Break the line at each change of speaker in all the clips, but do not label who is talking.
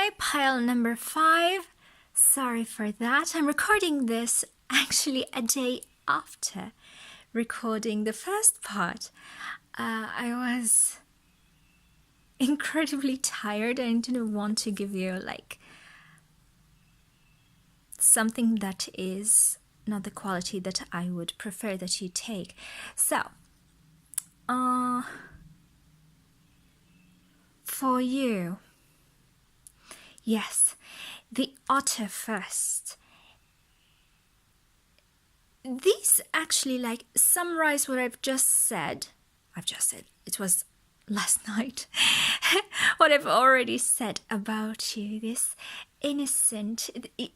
Gemini, pile number 5. Sorry for that. I'm recording this actually a day after recording the first part. I was incredibly tired and didn't want to give you something that is not the quality that I would prefer that you take. So, for you, yes, the otter first. These actually summarize what I've just said. It was last night. What I've already said about you, this innocent,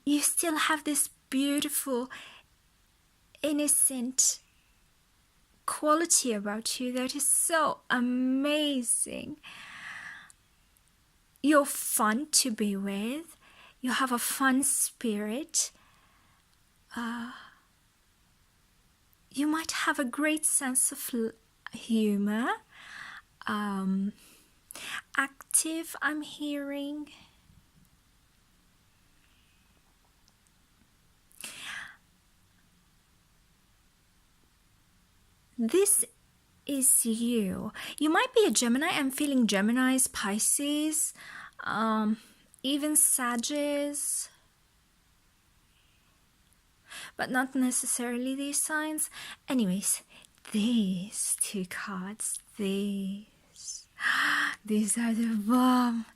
you still have this beautiful, innocent quality about you that is so amazing. You're fun to be with. You have a fun spirit. You might have a great sense of humor. Active, I'm hearing. This is you. You might be a Gemini. I'm feeling Geminis, Pisces, even Sagittarius, but not necessarily these signs. Anyways, these two cards, these are the bomb.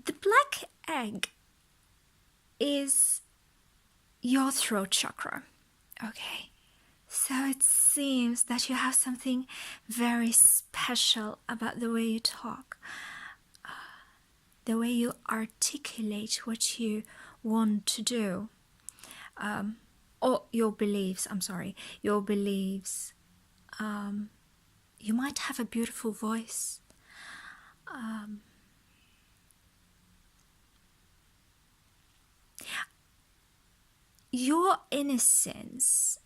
The black egg is your throat chakra. Okay, so it seems that you have something very special about the way you talk, the way you articulate what you want to do, or your beliefs. Your beliefs. You might have a beautiful voice. Your innocence,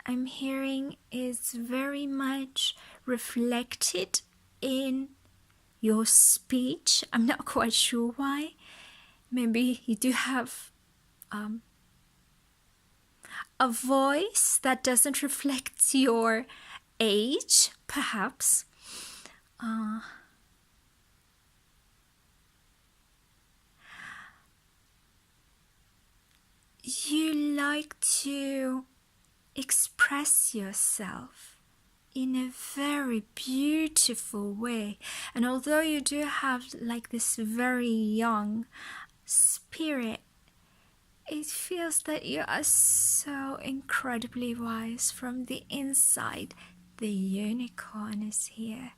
I'm hearing, is very much reflected in your speech. I'm not quite sure why. Maybe you do have a voice that doesn't reflect your age, perhaps. You like to express yourself in a very beautiful way, and although you do have this very young spirit, it feels that you are so incredibly wise from the inside. The unicorn is here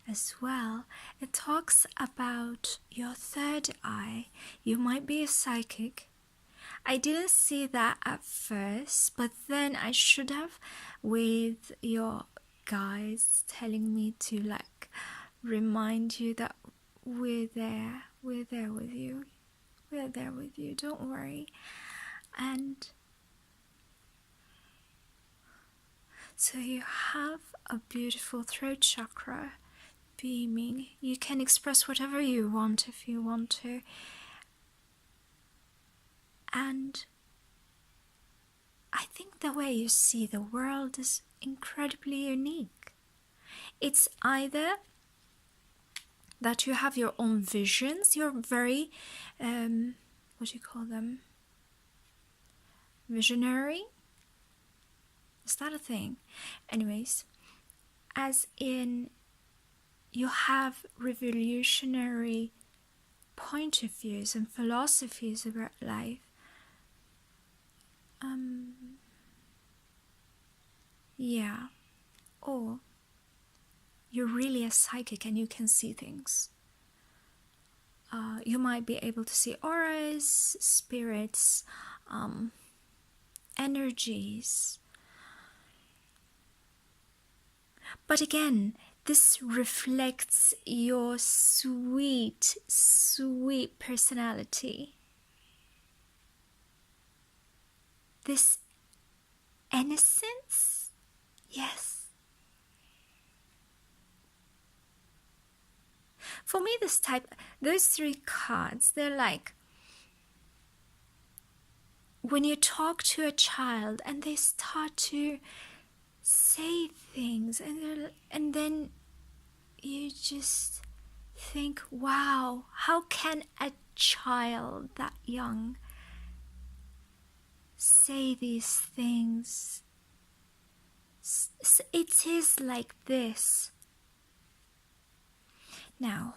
as well. It talks about your third eye. You might be a psychic. I didn't see that at first, but then I should have, with your guys telling me to remind you that we're there with you. We're there with you, don't worry. And so you have a beautiful throat chakra beaming. You can express whatever you want if you want to. And I think the way you see the world is incredibly unique. It's either that you have your own visions, you're very, what do you call them? Visionary? Is that a thing? Anyways, as in you have revolutionary point of views and philosophies about life. Yeah. Or you're really a psychic and you can see things. You might be able to see auras, spirits, energies. But again, this reflects your sweet, sweet personality. This innocence? Yes. For me, those three cards, they're like when you talk to a child and they start to say things, and then you just think, wow, how can a child that young say these things? It is like this. Now,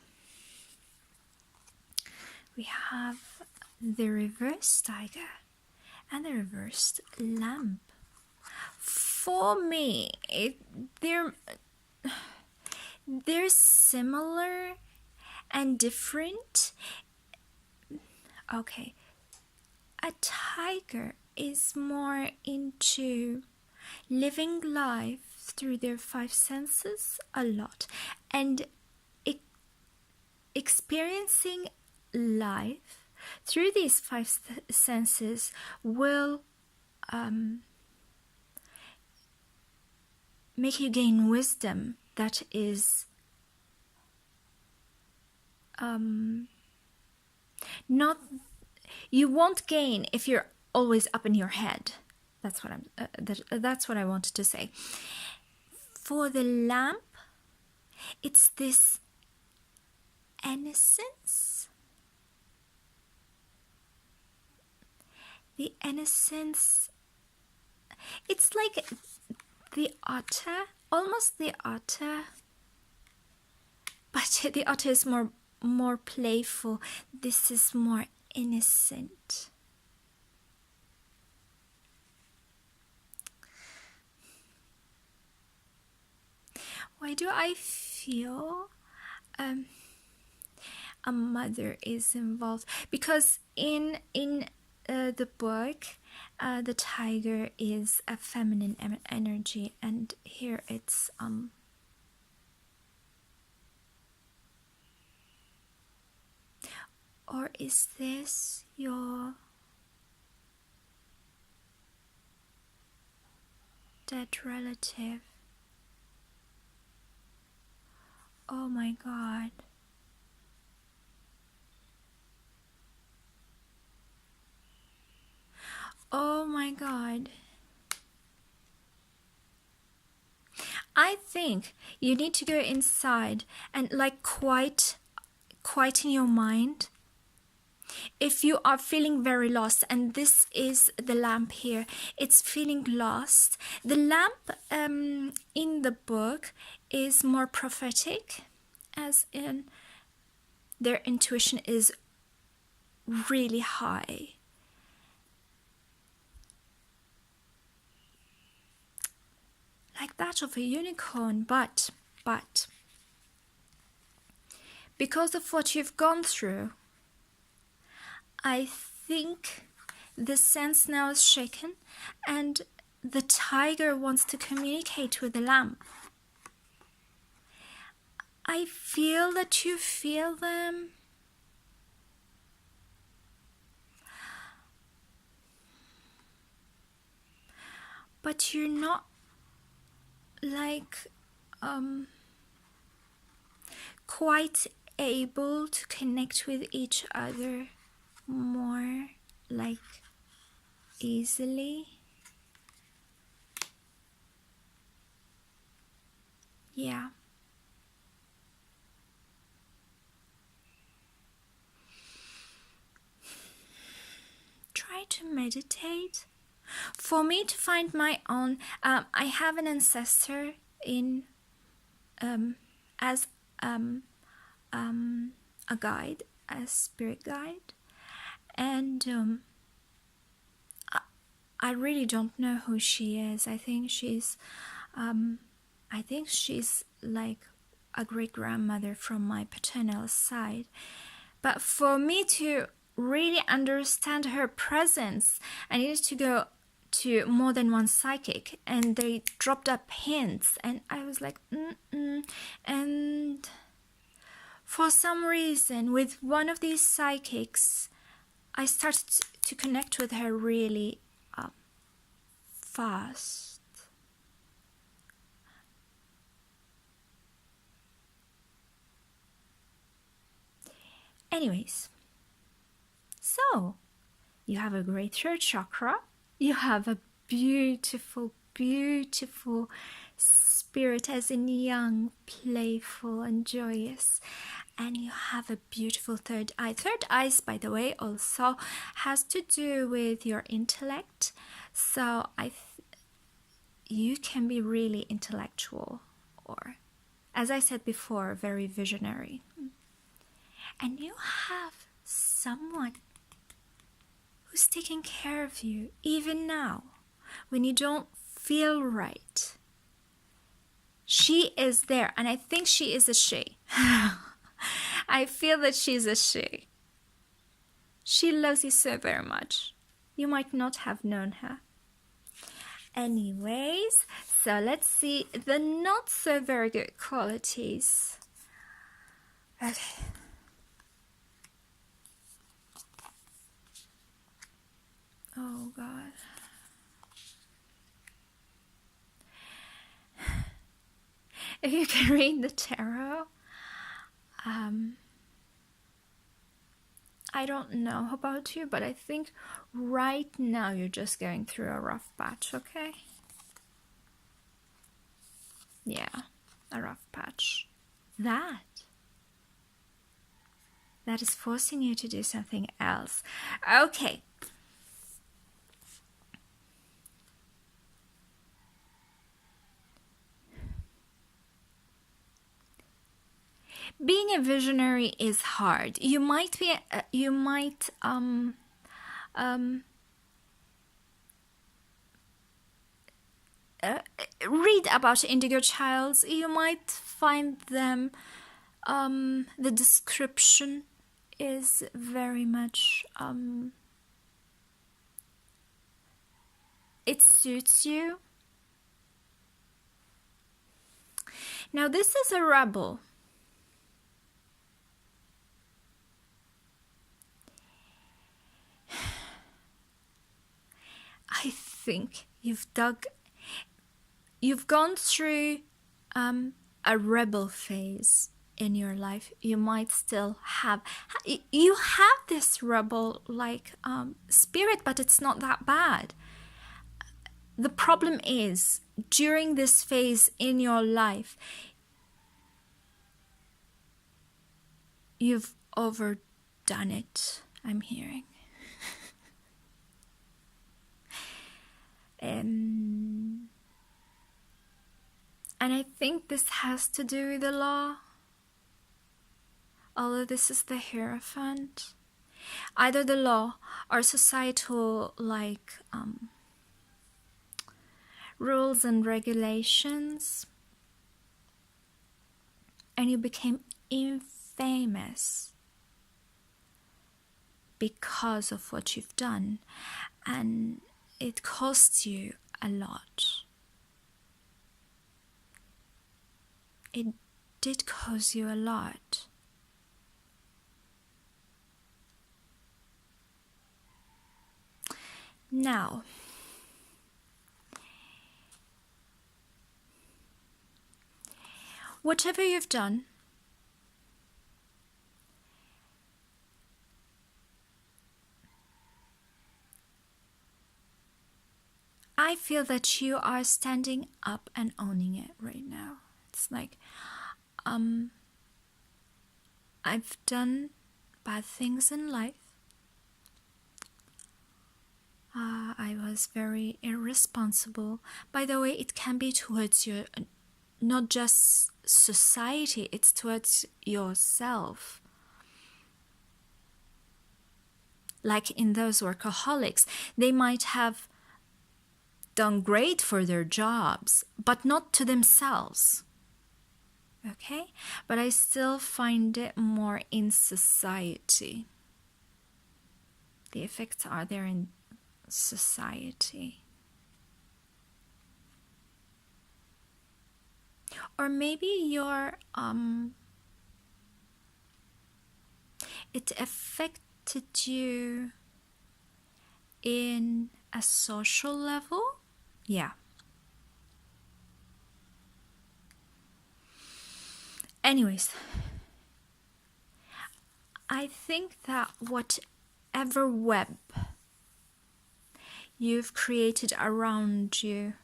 we have the reversed tiger and the reversed lamp. For me, they're similar and different. Okay, a tiger is more into living life through their five senses a lot, and experiencing life through these five senses will make you gain wisdom that is not, you won't gain if you're always up in your head. That's what I wanted to say. For the lamp, it's this innocence. The innocence, it's like the otter, almost the otter, but the otter is more playful. This is more innocent. Why do I feel a mother is involved? Because in the book, the tiger is a feminine energy, and here it's or is this your dead relative? Oh my God. Oh my God. I think you need to go inside and like quieten your mind. If you are feeling very lost, and this is the lamp here, it's feeling lost. The lamp in the book is more prophetic, as in their intuition is really high. Like that of a unicorn, but because of what you've gone through, I think the sense now is shaken, and the tiger wants to communicate with the lamb. I feel that you feel them. But you're not like quite able to connect with each other more like easily. Yeah. Try to meditate. For me to find my own, I have an ancestor in as a guide, a spirit guide, and I really don't know who she is. I think she's like a great grandmother from my paternal side. But for me to really understand her presence, I needed to go to more than one psychic, and they dropped up hints, and I was like, and for some reason, with one of these psychics, I started to connect with her really fast. Anyways, so you have a great third chakra. You have a beautiful, beautiful spirit, as in young, playful, and joyous. And you have a beautiful third eye. Third eyes, by the way, also has to do with your intellect. So you can be really intellectual, or, as I said before, very visionary. And you have someone who's taking care of you, even now, when you don't feel right. She is there, and I think she is a she. I feel that she's a she. She loves you so very much. You might not have known her. Anyways, so let's see the not so very good qualities. Okay. Oh God. If you can read the tarot, I don't know about you, but I think right now you're just going through a rough patch, okay? Yeah, a rough patch. That is forcing you to do something else. Okay. Being a visionary is hard. You might read about indigo childs. You might find them, the description is very much, it suits you. Now this is a rebel. I think you've gone through a rebel phase in your life. You might still have this rebel like spirit, but it's not that bad. The problem is, during this phase in your life, you've overdone it, I'm hearing. And I think this has to do with the law. Although this is the Hierophant. Either the law or societal, like, rules and regulations. And you became infamous because of what you've done. And it costs you a lot. It did cost you a lot. Now, whatever you've done, I feel that you are standing up and owning it right now. It's like, I've done bad things in life. I was very irresponsible. By the way, it can be towards your, not just society, it's towards yourself. Like in those workaholics, they might have done great for their jobs, but not to themselves. Okay? But I still find it more in society. The effects are there in society. Or maybe you're, it affected you in a social level. Yeah. Anyways, I think that whatever web you've created around you,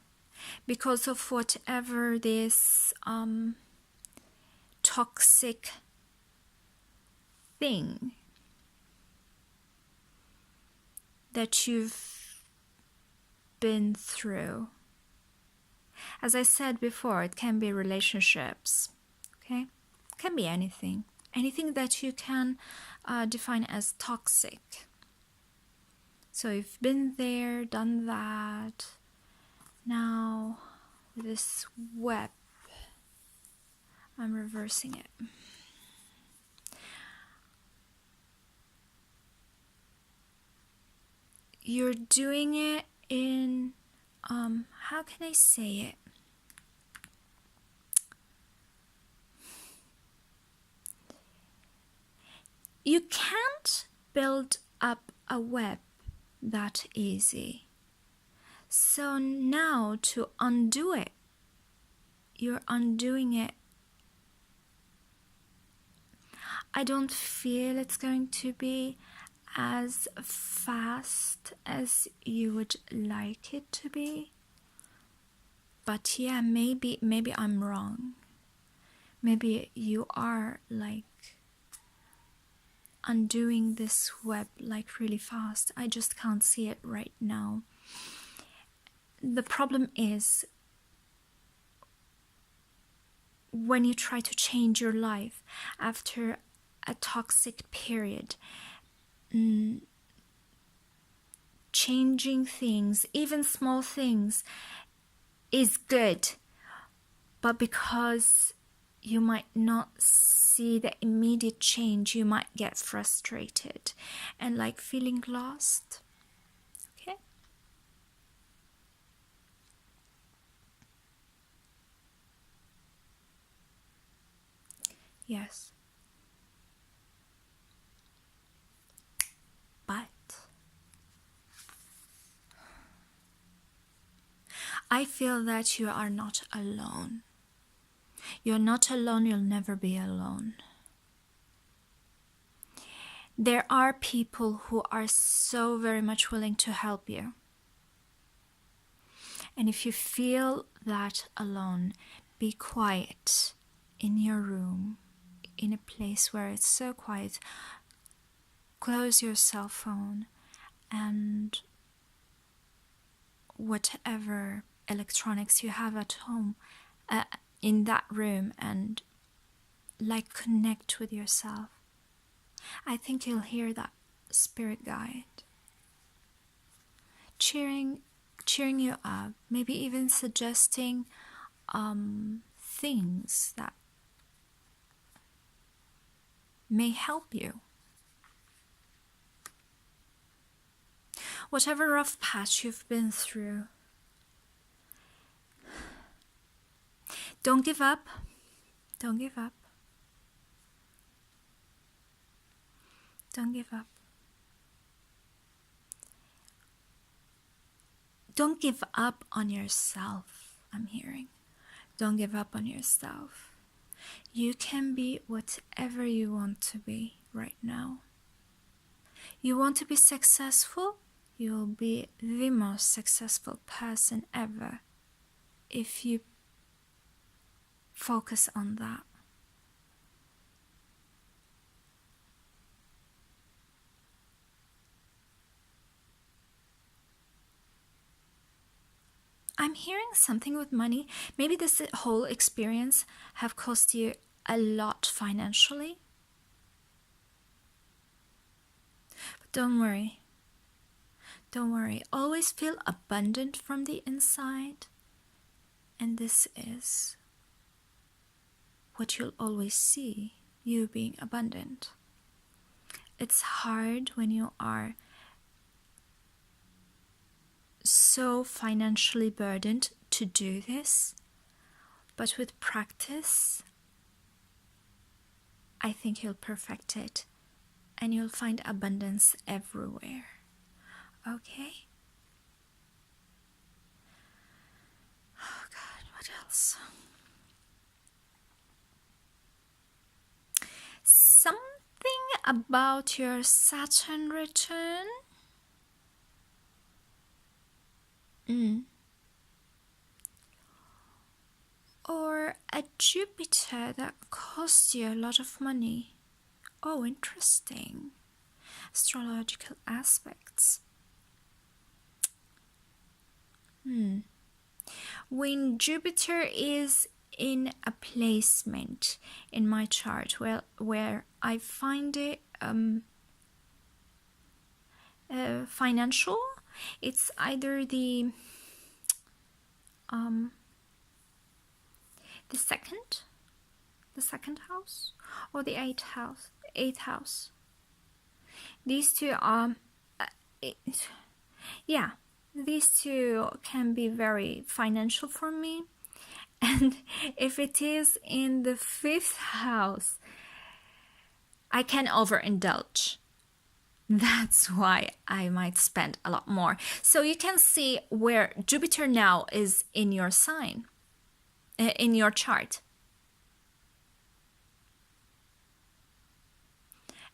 because of whatever this toxic thing that you've been through. As I said before, it can be relationships, okay? It can be anything that you can define as toxic. So you've been there, done that. Now, with this web, I'm reversing it. You're doing it in, how can I say it? You can't build up a web that easy. So now to undo it, you're undoing it. I don't feel it's going to be as fast as you would like it to be. But yeah, maybe I'm wrong. Maybe you are like undoing this web like really fast. I just can't see it right now. The problem is when you try to change your life after a toxic period, changing things, even small things, is good, but because you might not see the immediate change, you might get frustrated and like feeling lost. Okay? Yes. But I feel that you are not alone. You're not alone, you'll never be alone. There are people who are so very much willing to help you. And if you feel that alone, be quiet in your room, in a place where it's so quiet. Close your cell phone and whatever electronics you have at home in that room, and like connect with yourself. I think you'll hear that spirit guide cheering you up, maybe even suggesting things that may help you. Whatever rough patch you've been through, don't give up. Don't give up. Don't give up. Don't give up on yourself, I'm hearing. Don't give up on yourself. You can be whatever you want to be right now. You want to be successful? You'll be the most successful person ever if you focus on that. I'm hearing something with money. Maybe this whole experience have cost you a lot financially. But don't worry. Don't worry. Always feel abundant from the inside. And this is what you'll always see, you being abundant. It's hard when you are so financially burdened to do this, but with practice, I think you'll perfect it and you'll find abundance everywhere. Okay? Oh God, what else? Something about your Saturn return? Or a Jupiter that cost you a lot of money? Oh, interesting. Astrological aspects. When Jupiter is in a placement in my chart, where I find it financial, it's either the second house, or the eighth house. These two are these two can be very financial for me. And if it is in the fifth house, I can overindulge. That's why I might spend a lot more. So you can see where Jupiter now is in your sign, in your chart.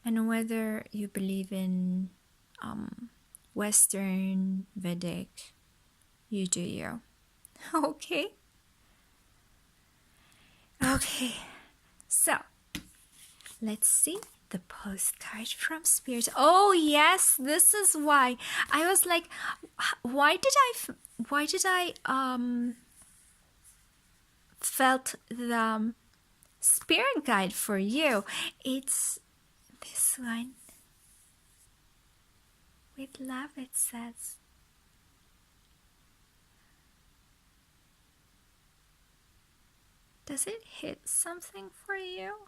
And whether you believe in Western, Vedic, you do you. Okay? Okay, so let's see the postcard from Spirit. Oh yes, this is why I was like, why did I felt the spirit guide for you? It's this one. With love, it says. Does it hit something for you?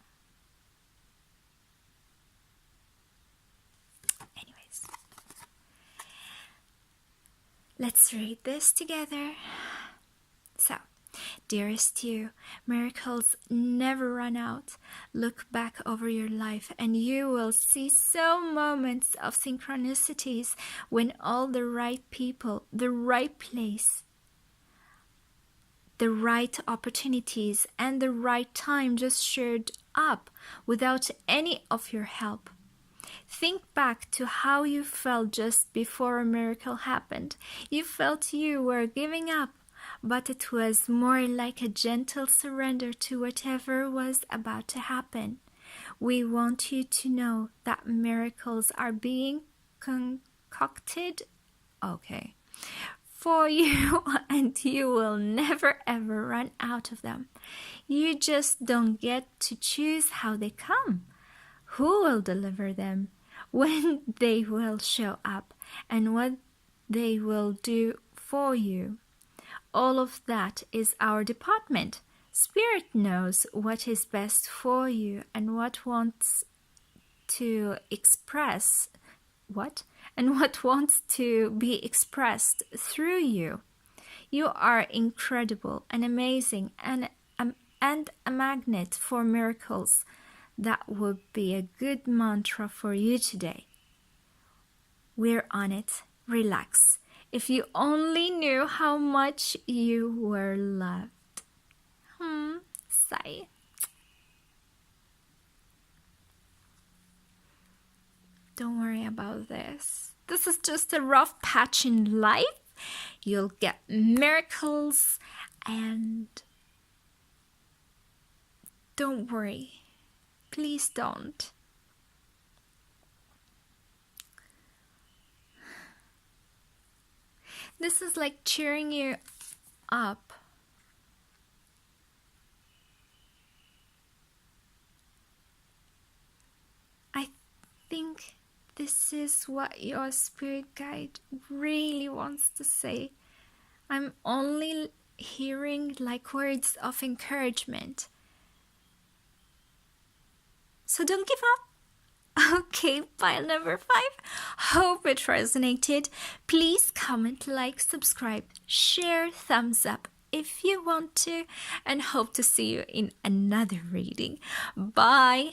Anyways, let's read this together. So, dearest you, miracles never run out. Look back over your life and you will see so moments of synchronicities when all the right people, the right place, the right opportunities and the right time just showed up without any of your help. Think back to how you felt just before a miracle happened. You felt you were giving up, but it was more like a gentle surrender to whatever was about to happen. We want you to know that miracles are being concocted, for you, and you will never ever run out of them. You just don't get to choose how they come, who will deliver them, when they will show up, and what they will do for you. All of that is our department. Spirit knows what is best for you and what wants to be expressed through you. You are incredible and amazing and a magnet for miracles. That would be a good mantra for you today. We're on it. Relax. If you only knew how much you were loved. Sigh. Don't worry about this. This is just a rough patch in life. You'll get miracles and don't worry. Please don't. This is like cheering you up. I think this is what your spirit guide really wants to say. I'm only hearing like words of encouragement. So don't give up. Okay, pile number 5. Hope it resonated. Please comment, like, subscribe, share, thumbs up if you want to, and hope to see you in another reading. Bye.